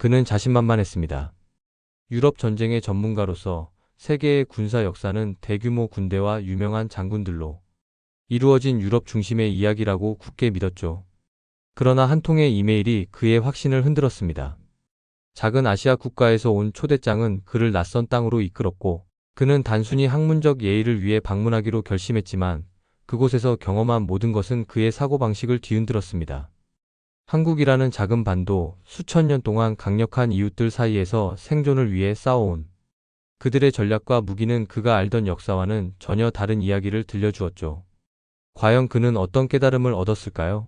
그는 자신만만했습니다. 유럽 전쟁의 전문가로서 세계의 군사 역사는 대규모 군대와 유명한 장군들로 이루어진 유럽 중심의 이야기라고 굳게 믿었죠. 그러나 한 통의 이메일이 그의 확신을 흔들었습니다. 작은 아시아 국가에서 온 초대장은 그를 낯선 땅으로 이끌었고, 그는 단순히 학문적 예의를 위해 방문하기로 결심했지만 그곳에서 경험한 모든 것은 그의 사고방식을 뒤흔들었습니다. 한국이라는 작은 반도, 수천 년 동안 강력한 이웃들 사이에서 생존을 위해 싸워온 그들의 전략과 무기는 그가 알던 역사와는 전혀 다른 이야기를 들려주었죠. 과연 그는 어떤 깨달음을 얻었을까요?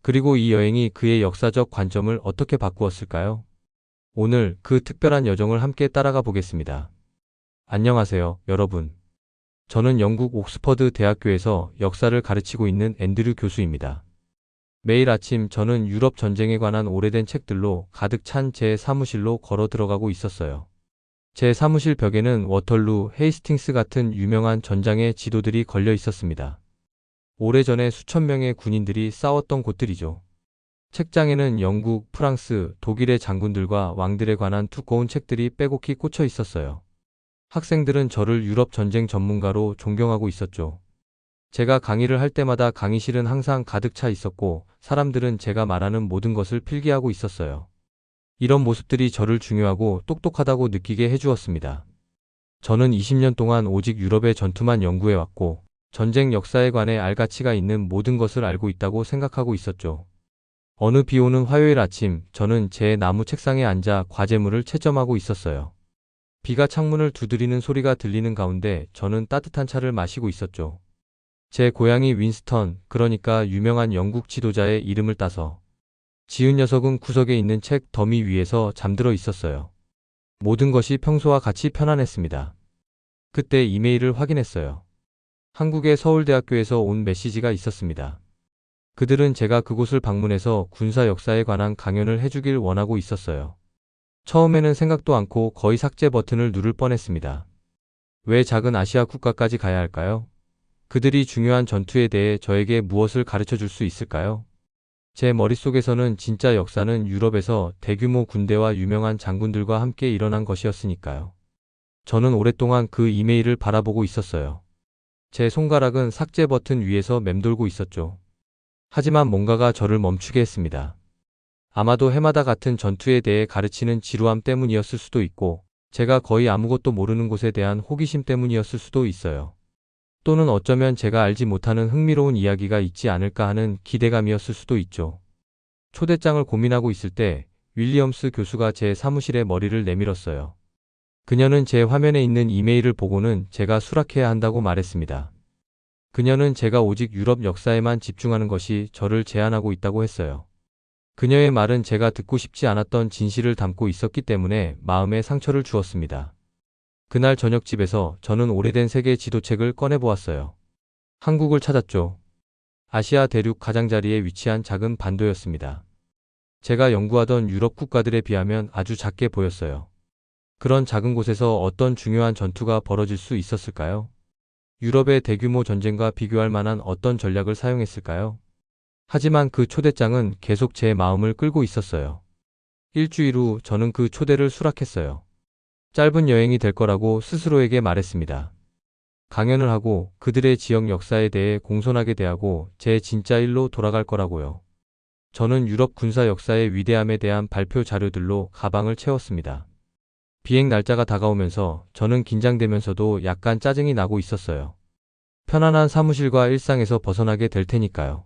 그리고 이 여행이 그의 역사적 관점을 어떻게 바꾸었을까요? 오늘 그 특별한 여정을 함께 따라가 보겠습니다. 안녕하세요, 여러분. 저는 영국 옥스퍼드 대학교에서 역사를 가르치고 있는 앤드류 교수입니다. 매일 아침 저는 유럽 전쟁에 관한 오래된 책들로 가득 찬 제 사무실로 걸어 들어가고 있었어요. 제 사무실 벽에는 워털루, 헤이스팅스 같은 유명한 전장의 지도들이 걸려 있었습니다. 오래전에 수천 명의 군인들이 싸웠던 곳들이죠. 책장에는 영국, 프랑스, 독일의 장군들과 왕들에 관한 두꺼운 책들이 빼곡히 꽂혀 있었어요. 학생들은 저를 유럽 전쟁 전문가로 존경하고 있었죠. 제가 강의를 할 때마다 강의실은 항상 가득 차 있었고, 사람들은 제가 말하는 모든 것을 필기하고 있었어요. 이런 모습들이 저를 중요하고 똑똑하다고 느끼게 해주었습니다. 저는 20년 동안 오직 유럽의 전투만 연구해왔고, 전쟁 역사에 관해 알 가치가 있는 모든 것을 알고 있다고 생각하고 있었죠. 어느 비 오는 화요일 아침, 저는 제 나무 책상에 앉아 과제물을 채점하고 있었어요. 비가 창문을 두드리는 소리가 들리는 가운데 저는 따뜻한 차를 마시고 있었죠. 제 고양이 윈스턴, 그러니까 유명한 영국 지도자의 이름을 따서 지은 녀석은 구석에 있는 책 더미 위에서 잠들어 있었어요. 모든 것이 평소와 같이 편안했습니다. 그때 이메일을 확인했어요. 한국의 서울대학교에서 온 메시지가 있었습니다. 그들은 제가 그곳을 방문해서 군사 역사에 관한 강연을 해주길 원하고 있었어요. 처음에는 생각도 않고 거의 삭제 버튼을 누를 뻔했습니다. 왜 작은 아시아 국가까지 가야 할까요? 그들이 중요한 전투에 대해 저에게 무엇을 가르쳐 줄 수 있을까요? 제 머릿속에서는 진짜 역사는 유럽에서 대규모 군대와 유명한 장군들과 함께 일어난 것이었으니까요. 저는 오랫동안 그 이메일을 바라보고 있었어요. 제 손가락은 삭제 버튼 위에서 맴돌고 있었죠. 하지만 뭔가가 저를 멈추게 했습니다. 아마도 해마다 같은 전투에 대해 가르치는 지루함 때문이었을 수도 있고, 제가 거의 아무것도 모르는 곳에 대한 호기심 때문이었을 수도 있어요. 또는 어쩌면 제가 알지 못하는 흥미로운 이야기가 있지 않을까 하는 기대감이었을 수도 있죠. 초대장을 고민하고 있을 때 윌리엄스 교수가 제 사무실에 머리를 내밀었어요. 그녀는 제 화면에 있는 이메일을 보고는 제가 수락해야 한다고 말했습니다. 그녀는 제가 오직 유럽 역사에만 집중하는 것이 저를 제한하고 있다고 했어요. 그녀의 말은 제가 듣고 싶지 않았던 진실을 담고 있었기 때문에 마음에 상처를 주었습니다. 그날 저녁 집에서 저는 오래된 세계 지도책을 꺼내보았어요. 한국을 찾았죠. 아시아 대륙 가장자리에 위치한 작은 반도였습니다. 제가 연구하던 유럽 국가들에 비하면 아주 작게 보였어요. 그런 작은 곳에서 어떤 중요한 전투가 벌어질 수 있었을까요? 유럽의 대규모 전쟁과 비교할 만한 어떤 전략을 사용했을까요? 하지만 그 초대장은 계속 제 마음을 끌고 있었어요. 일주일 후 저는 그 초대를 수락했어요. 짧은 여행이 될 거라고 스스로에게 말했습니다. 강연을 하고 그들의 지역 역사에 대해 공손하게 대하고 제 진짜 일로 돌아갈 거라고요. 저는 유럽 군사 역사의 위대함에 대한 발표 자료들로 가방을 채웠습니다. 비행 날짜가 다가오면서 저는 긴장되면서도 약간 짜증이 나고 있었어요. 편안한 사무실과 일상에서 벗어나게 될 테니까요.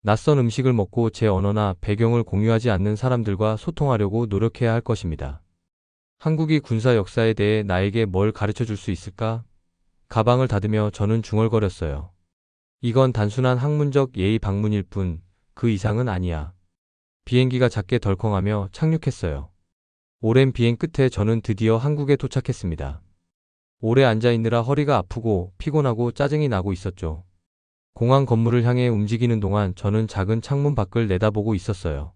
낯선 음식을 먹고 제 언어나 배경을 공유하지 않는 사람들과 소통하려고 노력해야 할 것입니다. 한국이 군사 역사에 대해 나에게 뭘 가르쳐 줄 수 있을까? 가방을 닫으며 저는 중얼거렸어요. 이건 단순한 학문적 예의 방문일 뿐, 그 이상은 아니야. 비행기가 작게 덜컹하며 착륙했어요. 오랜 비행 끝에 저는 드디어 한국에 도착했습니다. 오래 앉아있느라 허리가 아프고 피곤하고 짜증이 나고 있었죠. 공항 건물을 향해 움직이는 동안 저는 작은 창문 밖을 내다보고 있었어요.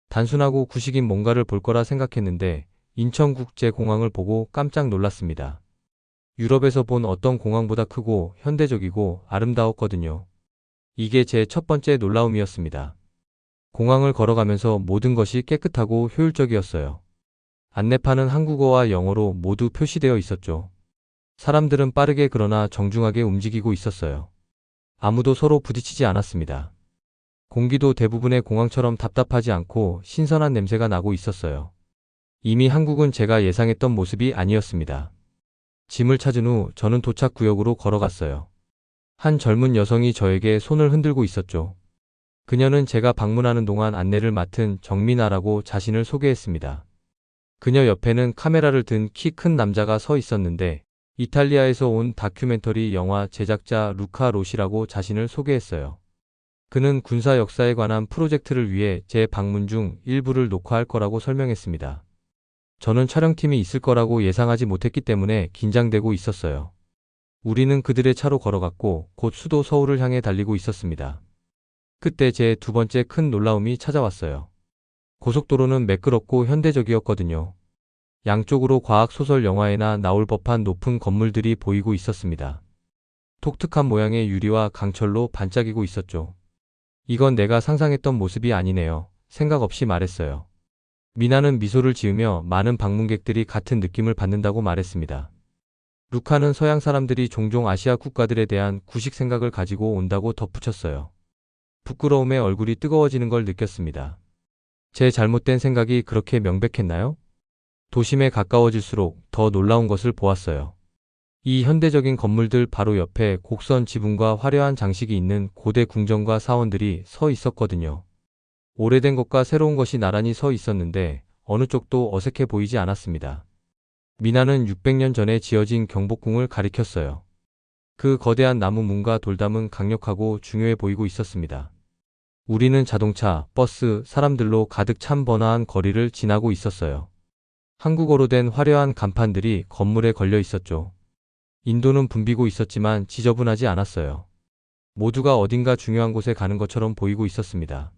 단순하고 구식인 뭔가를 볼 거라 생각했는데 인천국제공항을 보고 깜짝 놀랐습니다. 유럽에서 본 어떤 공항보다 크고 현대적이고 아름다웠거든요. 이게 제 첫 번째 놀라움이었습니다. 공항을 걸어가면서 모든 것이 깨끗하고 효율적이었어요. 안내판은 한국어와 영어로 모두 표시되어 있었죠. 사람들은 빠르게 그러나 정중하게 움직이고 있었어요. 아무도 서로 부딪히지 않았습니다. 공기도 대부분의 공항처럼 답답하지 않고 신선한 냄새가 나고 있었어요. 이미 한국은 제가 예상했던 모습이 아니었습니다. 짐을 찾은 후 저는 도착 구역으로 걸어갔어요. 한 젊은 여성이 저에게 손을 흔들고 있었죠. 그녀는 제가 방문하는 동안 안내를 맡은 정민아라고 자신을 소개했습니다. 그녀 옆에는 카메라를 든 키 큰 남자가 서 있었는데 이탈리아에서 온 다큐멘터리 영화 제작자 루카 로시라고 자신을 소개했어요. 그는 군사 역사에 관한 프로젝트를 위해 제 방문 중 일부를 녹화할 거라고 설명했습니다. 저는 촬영팀이 있을 거라고 예상하지 못했기 때문에 긴장되고 있었어요. 우리는 그들의 차로 걸어갔고 곧 수도 서울을 향해 달리고 있었습니다. 그때 제 두 번째 큰 놀라움이 찾아왔어요. 고속도로는 매끄럽고 현대적이었거든요. 양쪽으로 과학소설 영화에나 나올 법한 높은 건물들이 보이고 있었습니다. 독특한 모양의 유리와 강철로 반짝이고 있었죠. 이건 내가 상상했던 모습이 아니네요. 생각 없이 말했어요. 미나는 미소를 지으며 많은 방문객들이 같은 느낌을 받는다고 말했습니다. 루카는 서양 사람들이 종종 아시아 국가들에 대한 구식 생각을 가지고 온다고 덧붙였어요. 부끄러움에 얼굴이 뜨거워지는 걸 느꼈습니다. 제 잘못된 생각이 그렇게 명백했나요? 도심에 가까워질수록 더 놀라운 것을 보았어요. 이 현대적인 건물들 바로 옆에 곡선 지붕과 화려한 장식이 있는 고대 궁전과 사원들이 서 있었거든요. 오래된 것과 새로운 것이 나란히 서 있었는데 어느 쪽도 어색해 보이지 않았습니다. 미나는 600년 전에 지어진 경복궁을 가리켰어요. 그 거대한 나무 문과 돌담은 강력하고 중요해 보이고 있었습니다. 우리는 자동차, 버스, 사람들로 가득 찬 번화한 거리를 지나고 있었어요. 한국어로 된 화려한 간판들이 건물에 걸려 있었죠. 인도는 붐비고 있었지만 지저분하지 않았어요. 모두가 어딘가 중요한 곳에 가는 것처럼 보이고 있었습니다.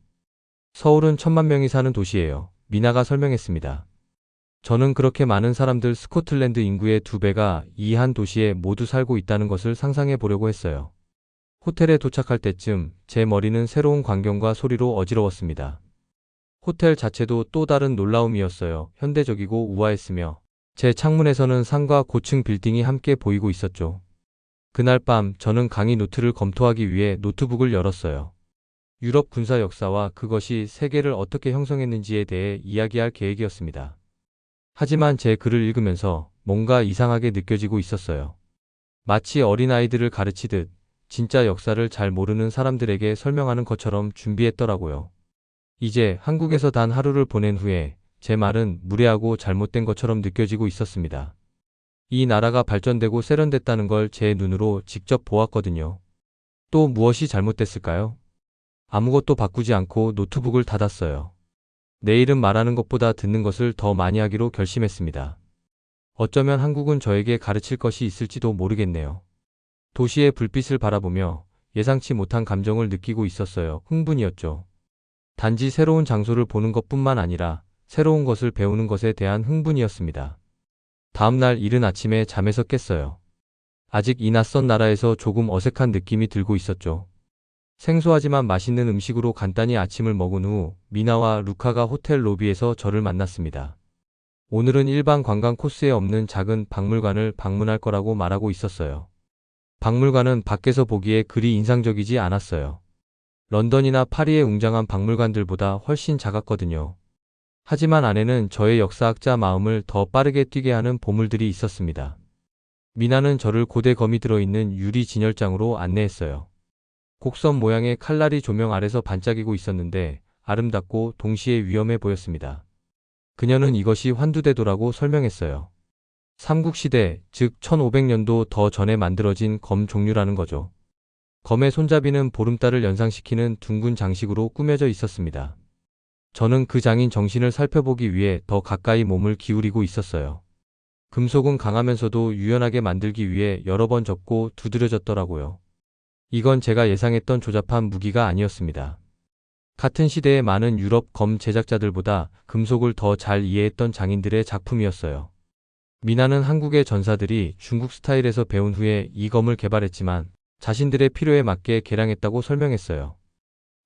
서울은 1000만 명이 사는 도시예요. 미나가 설명했습니다. 저는 그렇게 많은 사람들 스코틀랜드 인구의 2배가 이 한 도시에 모두 살고 있다는 것을 상상해 보려고 했어요. 호텔에 도착할 때쯤 제 머리는 새로운 광경과 소리로 어지러웠습니다. 호텔 자체도 또 다른 놀라움이었어요. 현대적이고 우아했으며 제 창문에서는 산과 고층 빌딩이 함께 보이고 있었죠. 그날 밤 저는 강의 노트를 검토하기 위해 노트북을 열었어요. 유럽 군사 역사와 그것이 세계를 어떻게 형성했는지에 대해 이야기할 계획이었습니다. 하지만 제 글을 읽으면서 뭔가 이상하게 느껴지고 있었어요. 마치 어린아이들을 가르치듯 진짜 역사를 잘 모르는 사람들에게 설명하는 것처럼 준비했더라고요. 이제 한국에서 단 하루를 보낸 후에 제 말은 무례하고 잘못된 것처럼 느껴지고 있었습니다. 이 나라가 발전되고 세련됐다는 걸 제 눈으로 직접 보았거든요. 또 무엇이 잘못됐을까요? 아무것도 바꾸지 않고 노트북을 닫았어요. 내일은 말하는 것보다 듣는 것을 더 많이 하기로 결심했습니다. 어쩌면 한국은 저에게 가르칠 것이 있을지도 모르겠네요. 도시의 불빛을 바라보며 예상치 못한 감정을 느끼고 있었어요. 흥분이었죠. 단지 새로운 장소를 보는 것뿐만 아니라 새로운 것을 배우는 것에 대한 흥분이었습니다. 다음 날 이른 아침에 잠에서 깼어요. 아직 이 낯선 나라에서 조금 어색한 느낌이 들고 있었죠. 생소하지만 맛있는 음식으로 간단히 아침을 먹은 후 미나와 루카가 호텔 로비에서 저를 만났습니다. 오늘은 일반 관광 코스에 없는 작은 박물관을 방문할 거라고 말하고 있었어요. 박물관은 밖에서 보기에 그리 인상적이지 않았어요. 런던이나 파리의 웅장한 박물관들보다 훨씬 작았거든요. 하지만 안에는 저의 역사학자 마음을 더 빠르게 뛰게 하는 보물들이 있었습니다. 미나는 저를 고대 검이 들어있는 유리 진열장으로 안내했어요. 곡선 모양의 칼날이 조명 아래서 반짝이고 있었는데 아름답고 동시에 위험해 보였습니다. 그녀는 이것이 환두대도라고 설명했어요. 삼국시대, 즉 1500년도 더 전에 만들어진 검 종류라는 거죠. 검의 손잡이는 보름달을 연상시키는 둥근 장식으로 꾸며져 있었습니다. 저는 그 장인 정신을 살펴보기 위해 더 가까이 몸을 기울이고 있었어요. 금속은 강하면서도 유연하게 만들기 위해 여러 번 접고 두드려졌더라고요. 이건 제가 예상했던 조잡한 무기가 아니었습니다. 같은 시대의 많은 유럽 검 제작자들보다 금속을 더 잘 이해했던 장인들의 작품이었어요. 미나는 한국의 전사들이 중국 스타일에서 배운 후에 이 검을 개발했지만 자신들의 필요에 맞게 개량했다고 설명했어요.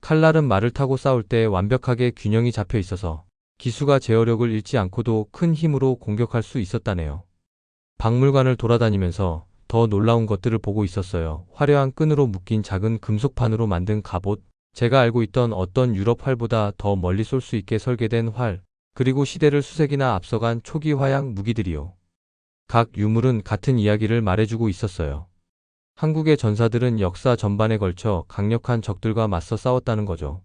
칼날은 말을 타고 싸울 때 완벽하게 균형이 잡혀 있어서 기수가 제어력을 잃지 않고도 큰 힘으로 공격할 수 있었다네요. 박물관을 돌아다니면서 더 놀라운 것들을 보고 있었어요. 화려한 끈으로 묶인 작은 금속판으로 만든 갑옷, 제가 알고 있던 어떤 유럽 활보다 더 멀리 쏠 수 있게 설계된 활, 그리고 시대를 수색이나 앞서간 초기 화약 무기들이요. 각 유물은 같은 이야기를 말해주고 있었어요. 한국의 전사들은 역사 전반에 걸쳐 강력한 적들과 맞서 싸웠다는 거죠.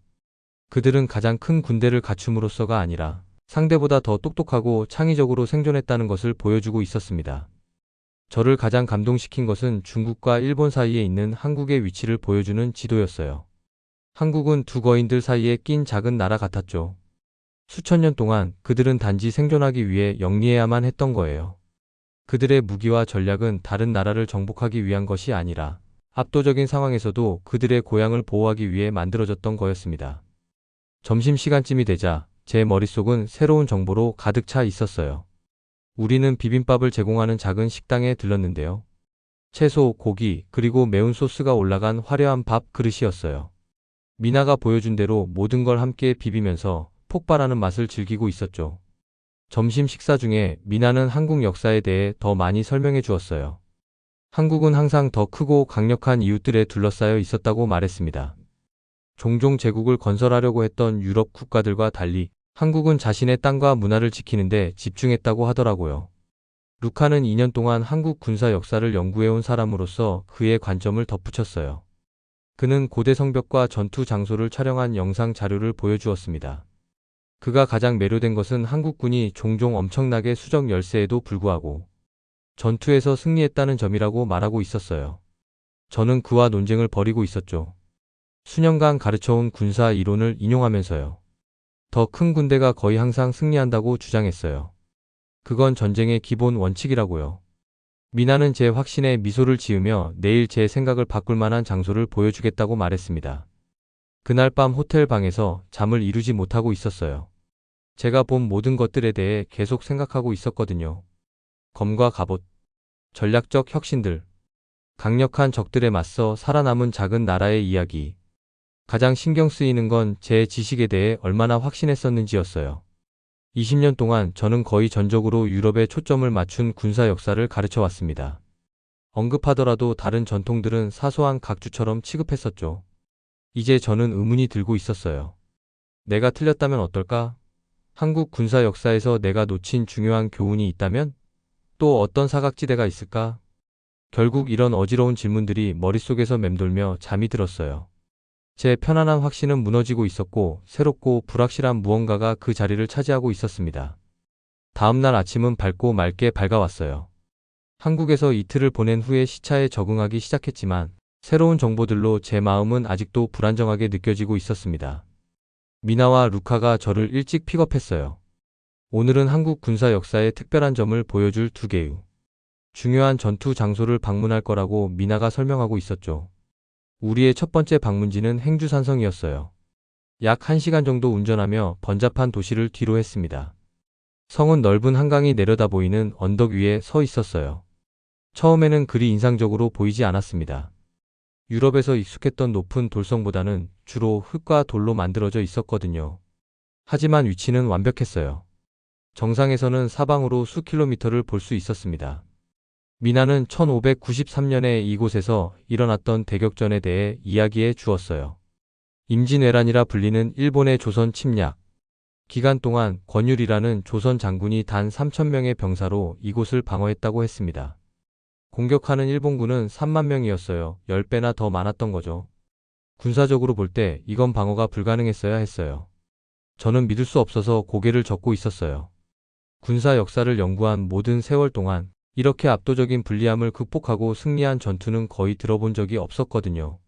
그들은 가장 큰 군대를 갖춤으로써가 아니라 상대보다 더 똑똑하고 창의적으로 생존했다는 것을 보여주고 있었습니다. 저를 가장 감동시킨 것은 중국과 일본 사이에 있는 한국의 위치를 보여주는 지도였어요. 한국은 두 거인들 사이에 낀 작은 나라 같았죠. 수천 년 동안 그들은 단지 생존하기 위해 영리해야만 했던 거예요. 그들의 무기와 전략은 다른 나라를 정복하기 위한 것이 아니라 압도적인 상황에서도 그들의 고향을 보호하기 위해 만들어졌던 거였습니다. 점심시간쯤이 되자 제 머릿속은 새로운 정보로 가득 차 있었어요. 우리는 비빔밥을 제공하는 작은 식당에 들렀는데요. 채소, 고기, 그리고 매운 소스가 올라간 화려한 밥 그릇이었어요. 미나가 보여준 대로 모든 걸 함께 비비면서 폭발하는 맛을 즐기고 있었죠. 점심 식사 중에 미나는 한국 역사에 대해 더 많이 설명해 주었어요. 한국은 항상 더 크고 강력한 이웃들에 둘러싸여 있었다고 말했습니다. 종종 제국을 건설하려고 했던 유럽 국가들과 달리 한국은 자신의 땅과 문화를 지키는데 집중했다고 하더라고요. 루카는 2년 동안 한국 군사 역사를 연구해온 사람으로서 그의 관점을 덧붙였어요. 그는 고대 성벽과 전투 장소를 촬영한 영상 자료를 보여주었습니다. 그가 가장 매료된 것은 한국군이 종종 엄청나게 수적 열세에도 불구하고 전투에서 승리했다는 점이라고 말하고 있었어요. 저는 그와 논쟁을 벌이고 있었죠. 수년간 가르쳐온 군사 이론을 인용하면서요. 더 큰 군대가 거의 항상 승리한다고 주장했어요. 그건 전쟁의 기본 원칙이라고요. 미나는 제 확신에 미소를 지으며 내일 제 생각을 바꿀 만한 장소를 보여주겠다고 말했습니다. 그날 밤 호텔 방에서 잠을 이루지 못하고 있었어요. 제가 본 모든 것들에 대해 계속 생각하고 있었거든요. 검과 갑옷, 전략적 혁신들, 강력한 적들에 맞서 살아남은 작은 나라의 이야기. 가장 신경 쓰이는 건 제 지식에 대해 얼마나 확신했었는지였어요. 20년 동안 저는 거의 전적으로 유럽에 초점을 맞춘 군사 역사를 가르쳐 왔습니다. 언급하더라도 다른 전통들은 사소한 각주처럼 취급했었죠. 이제 저는 의문이 들고 있었어요. 내가 틀렸다면 어떨까? 한국 군사 역사에서 내가 놓친 중요한 교훈이 있다면? 또 어떤 사각지대가 있을까? 결국 이런 어지러운 질문들이 머릿속에서 맴돌며 잠이 들었어요. 제 편안한 확신은 무너지고 있었고 새롭고 불확실한 무언가가 그 자리를 차지하고 있었습니다. 다음날 아침은 밝고 맑게 밝아왔어요. 한국에서 이틀을 보낸 후에 시차에 적응하기 시작했지만 새로운 정보들로 제 마음은 아직도 불안정하게 느껴지고 있었습니다. 미나와 루카가 저를 일찍 픽업했어요. 오늘은 한국 군사 역사의 특별한 점을 보여줄 두 개의 중요한 전투 장소를 방문할 거라고 미나가 설명하고 있었죠. 우리의 첫 번째 방문지는 행주산성이었어요. 약 1시간 정도 운전하며 번잡한 도시를 뒤로 했습니다. 성은 넓은 한강이 내려다 보이는 언덕 위에 서 있었어요. 처음에는 그리 인상적으로 보이지 않았습니다. 유럽에서 익숙했던 높은 돌성보다는 주로 흙과 돌로 만들어져 있었거든요. 하지만 위치는 완벽했어요. 정상에서는 사방으로 수킬로미터를 볼 수 있었습니다. 미나는 1593년에 이곳에서 일어났던 대격전에 대해 이야기해 주었어요. 임진왜란이라 불리는 일본의 조선 침략 기간 동안 권율이라는 조선 장군이 단 3,000명의 병사로 이곳을 방어했다고 했습니다. 공격하는 일본군은 3만 명이었어요. 10배나 더 많았던 거죠. 군사적으로 볼 때 이건 방어가 불가능했어야 했어요. 저는 믿을 수 없어서 고개를 젓고 있었어요. 군사 역사를 연구한 모든 세월 동안 이렇게 압도적인 불리함을 극복하고 승리한 전투는 거의 들어본 적이 없었거든요.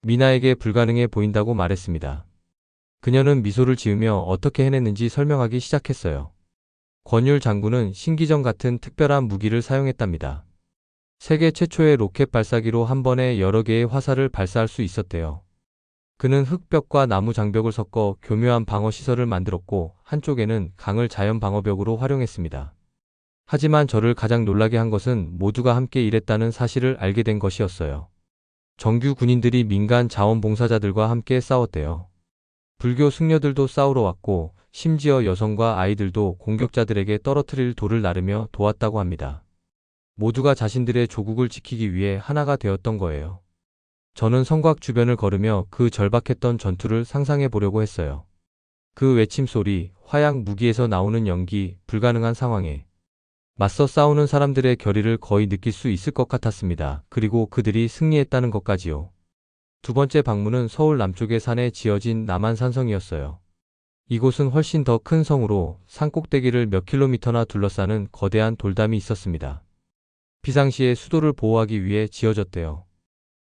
미나에게 불가능해 보인다고 말했습니다. 그녀는 미소를 지으며 어떻게 해냈는지 설명하기 시작했어요. 권율 장군은 신기전 같은 특별한 무기를 사용했답니다. 세계 최초의 로켓 발사기로 한 번에 여러 개의 화살을 발사할 수 있었대요. 그는 흙벽과 나무 장벽을 섞어 교묘한 방어 시설을 만들었고 한쪽에는 강을 자연 방어벽으로 활용했습니다. 하지만 저를 가장 놀라게 한 것은 모두가 함께 일했다는 사실을 알게 된 것이었어요. 정규 군인들이 민간 자원봉사자들과 함께 싸웠대요. 불교 승려들도 싸우러 왔고 심지어 여성과 아이들도 공격자들에게 떨어뜨릴 돌을 나르며 도왔다고 합니다. 모두가 자신들의 조국을 지키기 위해 하나가 되었던 거예요. 저는 성곽 주변을 걸으며 그 절박했던 전투를 상상해 보려고 했어요. 그 외침 소리, 화약 무기에서 나오는 연기, 불가능한 상황에 맞서 싸우는 사람들의 결의를 거의 느낄 수 있을 것 같았습니다. 그리고 그들이 승리했다는 것까지요. 두 번째 방문은 서울 남쪽의 산에 지어진 남한산성이었어요. 이곳은 훨씬 더 큰 성으로 산꼭대기를 몇 킬로미터나 둘러싸는 거대한 돌담이 있었습니다. 비상시에 수도를 보호하기 위해 지어졌대요.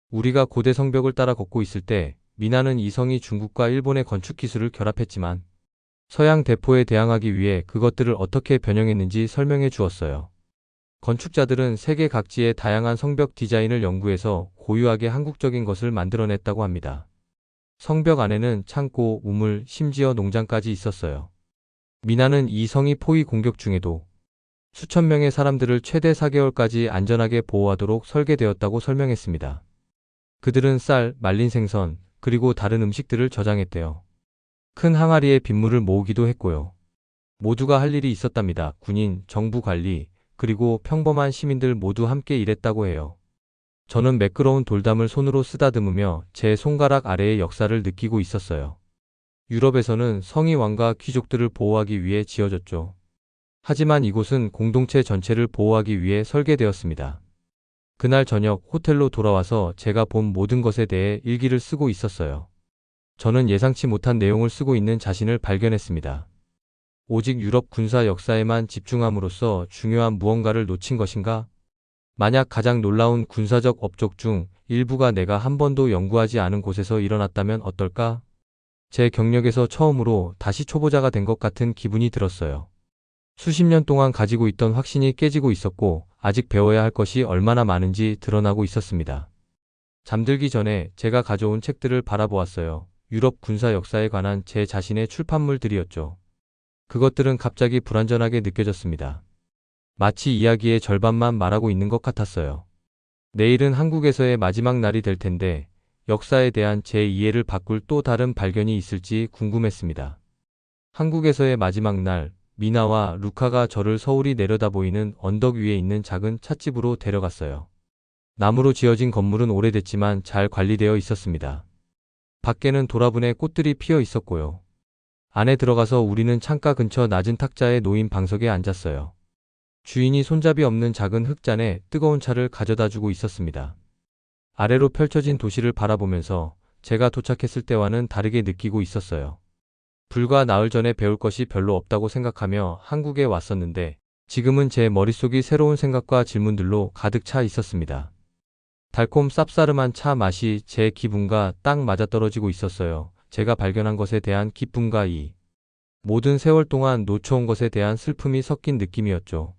우리가 고대 성벽을 따라 걷고 있을 때 미나는 이 성이 중국과 일본의 건축 기술을 결합했지만 서양 대포에 대항하기 위해 그것들을 어떻게 변형했는지 설명해 주었어요. 건축자들은 세계 각지의 다양한 성벽 디자인을 연구해서 고유하게 한국적인 것을 만들어냈다고 합니다. 성벽 안에는 창고, 우물, 심지어 농장까지 있었어요. 미나는 이 성이 포위 공격 중에도 수천 명의 사람들을 최대 4개월까지 안전하게 보호하도록 설계되었다고 설명했습니다. 그들은 쌀, 말린 생선, 그리고 다른 음식들을 저장했대요. 큰 항아리에 빗물을 모으기도 했고요. 모두가 할 일이 있었답니다. 군인, 정부 관리, 그리고 평범한 시민들 모두 함께 일했다고 해요. 저는 매끄러운 돌담을 손으로 쓰다듬으며 제 손가락 아래의 역사를 느끼고 있었어요. 유럽에서는 성이 왕과 귀족들을 보호하기 위해 지어졌죠. 하지만 이곳은 공동체 전체를 보호하기 위해 설계되었습니다. 그날 저녁 호텔로 돌아와서 제가 본 모든 것에 대해 일기를 쓰고 있었어요. 저는 예상치 못한 내용을 쓰고 있는 자신을 발견했습니다. 오직 유럽 군사 역사에만 집중함으로써 중요한 무언가를 놓친 것인가? 만약 가장 놀라운 군사적 업적 중 일부가 내가 한 번도 연구하지 않은 곳에서 일어났다면 어떨까? 제 경력에서 처음으로 다시 초보자가 된 것 같은 기분이 들었어요. 수십 년 동안 가지고 있던 확신이 깨지고 있었고 아직 배워야 할 것이 얼마나 많은지 드러나고 있었습니다. 잠들기 전에 제가 가져온 책들을 바라보았어요. 유럽 군사 역사에 관한 제 자신의 출판물들이었죠. 그것들은 갑자기 불완전하게 느껴졌습니다. 마치 이야기의 절반만 말하고 있는 것 같았어요. 내일은 한국에서의 마지막 날이 될 텐데 역사에 대한 제 이해를 바꿀 또 다른 발견이 있을지 궁금했습니다. 한국에서의 마지막 날, 미나와 루카가 저를 서울이 내려다보이는 언덕 위에 있는 작은 찻집으로 데려갔어요. 나무로 지어진 건물은 오래됐지만 잘 관리되어 있었습니다. 밖에는 도라분의 꽃들이 피어 있었고요. 안에 들어가서 우리는 창가 근처 낮은 탁자에 놓인 방석에 앉았어요. 주인이 손잡이 없는 작은 흙잔에 뜨거운 차를 가져다 주고 있었습니다. 아래로 펼쳐진 도시를 바라보면서 제가 도착했을 때와는 다르게 느끼고 있었어요. 불과 나흘 전에 배울 것이 별로 없다고 생각하며 한국에 왔었는데 지금은 제 머릿속이 새로운 생각과 질문들로 가득 차 있었습니다. 달콤 쌉싸름한 차 맛이 제 기분과 딱 맞아떨어지고 있었어요. 제가 발견한 것에 대한 기쁨과 이 모든 세월 동안 놓쳐온 것에 대한 슬픔이 섞인 느낌이었죠.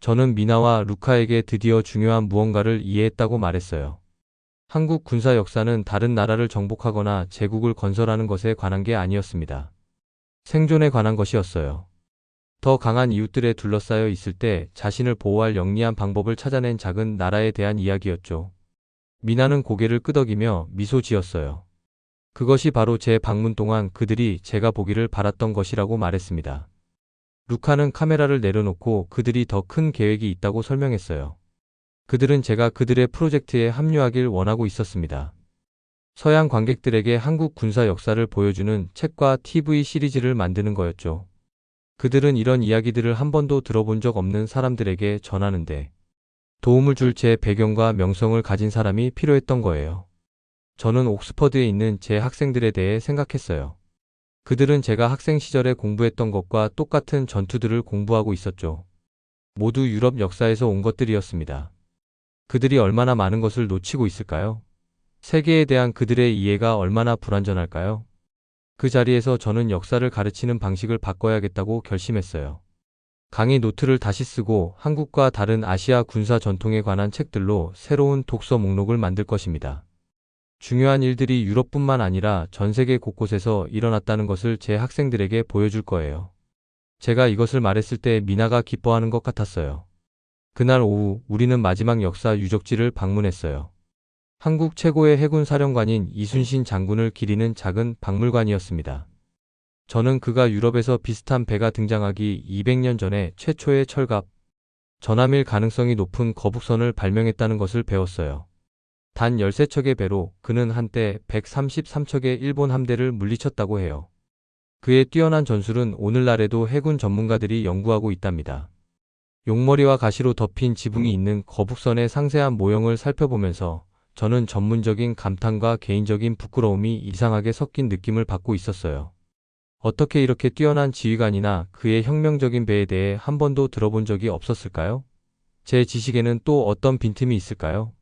저는 미나와 루카에게 드디어 중요한 무언가를 이해했다고 말했어요. 한국 군사 역사는 다른 나라를 정복하거나 제국을 건설하는 것에 관한 게 아니었습니다. 생존에 관한 것이었어요. 더 강한 이웃들에 둘러싸여 있을 때 자신을 보호할 영리한 방법을 찾아낸 작은 나라에 대한 이야기였죠. 미나는 고개를 끄덕이며 미소 지었어요. 그것이 바로 제 방문 동안 그들이 제가 보기를 바랐던 것이라고 말했습니다. 루카는 카메라를 내려놓고 그들이 더 큰 계획이 있다고 설명했어요. 그들은 제가 그들의 프로젝트에 합류하길 원하고 있었습니다. 서양 관객들에게 한국 군사 역사를 보여주는 책과 TV 시리즈를 만드는 거였죠. 그들은 이런 이야기들을 한 번도 들어본 적 없는 사람들에게 전하는데 도움을 줄 제 배경과 명성을 가진 사람이 필요했던 거예요. 저는 옥스퍼드에 있는 제 학생들에 대해 생각했어요. 그들은 제가 학생 시절에 공부했던 것과 똑같은 전투들을 공부하고 있었죠. 모두 유럽 역사에서 온 것들이었습니다. 그들이 얼마나 많은 것을 놓치고 있을까요? 세계에 대한 그들의 이해가 얼마나 불완전할까요? 그 자리에서 저는 역사를 가르치는 방식을 바꿔야겠다고 결심했어요. 강의 노트를 다시 쓰고 한국과 다른 아시아 군사 전통에 관한 책들로 새로운 독서 목록을 만들 것입니다. 중요한 일들이 유럽뿐만 아니라 전 세계 곳곳에서 일어났다는 것을 제 학생들에게 보여줄 거예요. 제가 이것을 말했을 때 미나가 기뻐하는 것 같았어요. 그날 오후 우리는 마지막 역사 유적지를 방문했어요. 한국 최고의 해군 사령관인 이순신 장군을 기리는 작은 박물관이었습니다. 저는 그가 유럽에서 비슷한 배가 등장하기 200년 전에 최초의 철갑, 전함일 가능성이 높은 거북선을 발명했다는 것을 배웠어요. 단 13척의 배로 그는 한때 133척의 일본 함대를 물리쳤다고 해요. 그의 뛰어난 전술은 오늘날에도 해군 전문가들이 연구하고 있답니다. 용머리와 가시로 덮인 지붕이 있는 거북선의 상세한 모형을 살펴보면서 저는 전문적인 감탄과 개인적인 부끄러움이 이상하게 섞인 느낌을 받고 있었어요. 어떻게 이렇게 뛰어난 지휘관이나 그의 혁명적인 배에 대해 한 번도 들어본 적이 없었을까요? 제 지식에는 또 어떤 빈틈이 있을까요?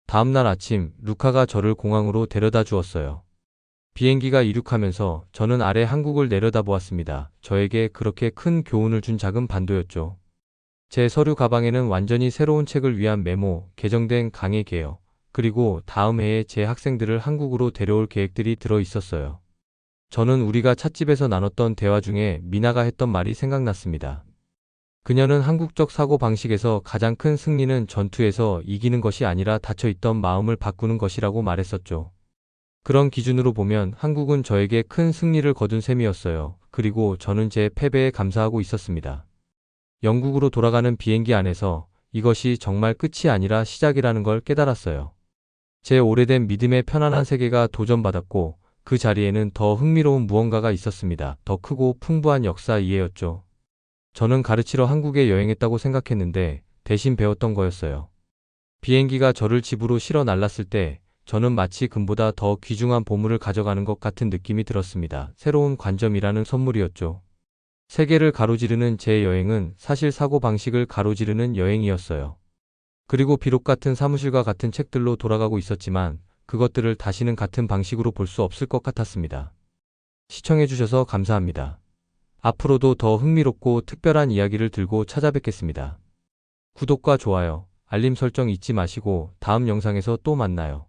다음날 아침, 루카가 저를 공항으로 데려다 주었어요. 비행기가 이륙하면서 저는 아래 한국을 내려다보았습니다. 저에게 그렇게 큰 교훈을 준 작은 반도였죠. 제 서류 가방에는 완전히 새로운 책을 위한 메모, 개정된 강의 개요, 그리고 다음 해에 제 학생들을 한국으로 데려올 계획들이 들어 있었어요. 저는 우리가 찻집에서 나눴던 대화 중에 미나가 했던 말이 생각났습니다. 그녀는 한국적 사고방식에서 가장 큰 승리는 전투에서 이기는 것이 아니라 닫혀있던 마음을 바꾸는 것이라고 말했었죠. 그런 기준으로 보면 한국은 저에게 큰 승리를 거둔 셈이었어요. 그리고 저는 제 패배에 감사하고 있었습니다. 영국으로 돌아가는 비행기 안에서 이것이 정말 끝이 아니라 시작이라는 걸 깨달았어요. 제 오래된 믿음의 편안한 세계가 도전받았고 그 자리에는 더 흥미로운 무언가가 있었습니다. 더 크고 풍부한 역사 이해였죠. 저는 가르치러 한국에 여행했다고 생각했는데 대신 배웠던 거였어요. 비행기가 저를 집으로 실어 날랐을 때 저는 마치 금보다 더 귀중한 보물을 가져가는 것 같은 느낌이 들었습니다. 새로운 관점이라는 선물이었죠. 세계를 가로지르는 제 여행은 사실 사고방식을 가로지르는 여행이었어요. 그리고 비록 같은 사무실과 같은 책들로 돌아가고 있었지만 그것들을 다시는 같은 방식으로 볼 수 없을 것 같았습니다. 시청해주셔서 감사합니다. 앞으로도 더 흥미롭고 특별한 이야기를 들고 찾아뵙겠습니다. 구독과 좋아요, 알림 설정 잊지 마시고 다음 영상에서 또 만나요.